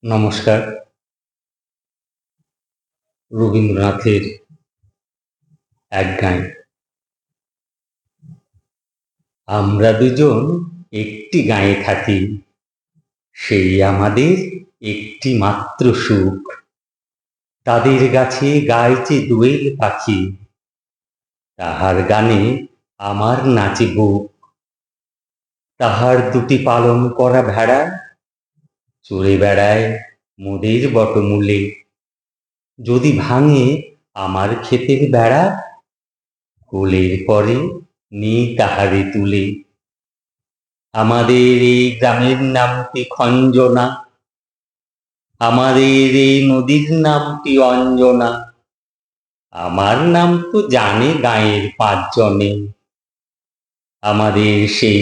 নমস্কার। রবীন্দ্রনাথের এক গান। আমরা দুজন একটি গাঁয়ে থাকি, সেই আমাদের একটি মাত্র সুখ। তাদের গাছে গাইছে দোয়েল পাখি, তাহার গানে আমার নাচে বুক। তাহার দুটি পালন করা ভেড়া চড়ে বেড়ায় মোদের বটমূলে। যদি ভাঙে আমার ক্ষেতের বেড়া, কোলের পরে নিই তাহারে তুলে। আমাদের এই গ্রামের নামটি খঞ্জনা, আমাদের এই নদীর নামটি অঞ্জনা। আমার নাম তো জানে গাঁয়ের 5 জনে, আমাদের সেই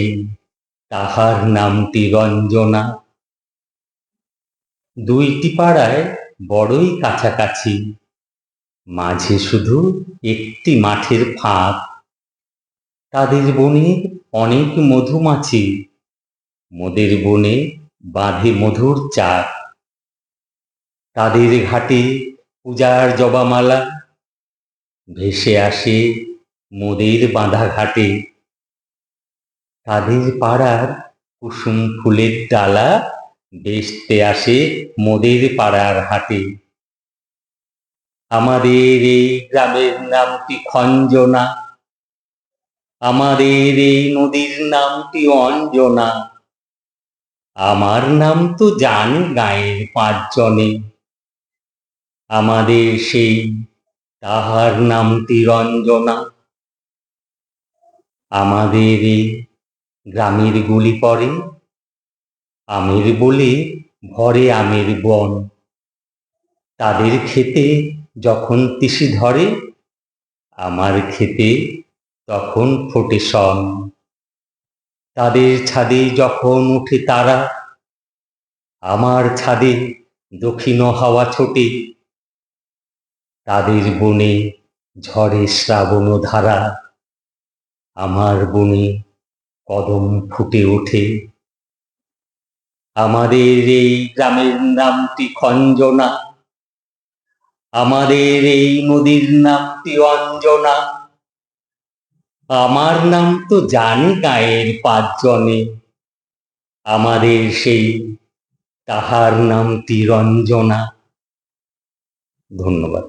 তাহার নামটি রঞ্জনা। দুইটি পাড়ায় বড়ই কাছাকাছি, মাঝে শুধু একটি মাঠের ফাঁক। তাদের বনে অনেক মধুমাছি, মোদের বনে বাঁধে মধুর চাক। তাদের ঘাটে পূজার জবামালা ভেসে আসে মোদের বাঁধা ঘাটে। তাদের পাড়ার কুসুম ফুলের ডালা বেচতে আসে মোদের পাড়ার হাটে। আমাদের এই গ্রামের নামটি খঞ্জনা, আমাদের এই নদীর নামটি অঞ্জনা। আমার নাম তো জানে গাঁয়ের 5 জনে, আমাদের সেই তাহার নামটি রঞ্জনা। আমাদের এই গ্রামের গলি পরে আমের বলে ভরে আমের বন। তাদের ক্ষেতে যখন তিসি ধরে, আমার ক্ষেতে তখন ফোটে শন। তাদের ছাদে যখন উঠে তারা, আমার ছাদে দক্ষিণ হাওয়া ছোটে। তাদের বনে ঝরে শ্রাবণ ধারা, আমার বনে কদম ফুটে ওঠে। আমাদের এই গ্রামের নামটি খঞ্জনা, আমাদের এই নদীর নামটি অঞ্জনা। আমার নাম তো জানে গাঁয়ের 5 জনে, আমাদের সেই তাহার নামটি রঞ্জনা। ধন্যবাদ।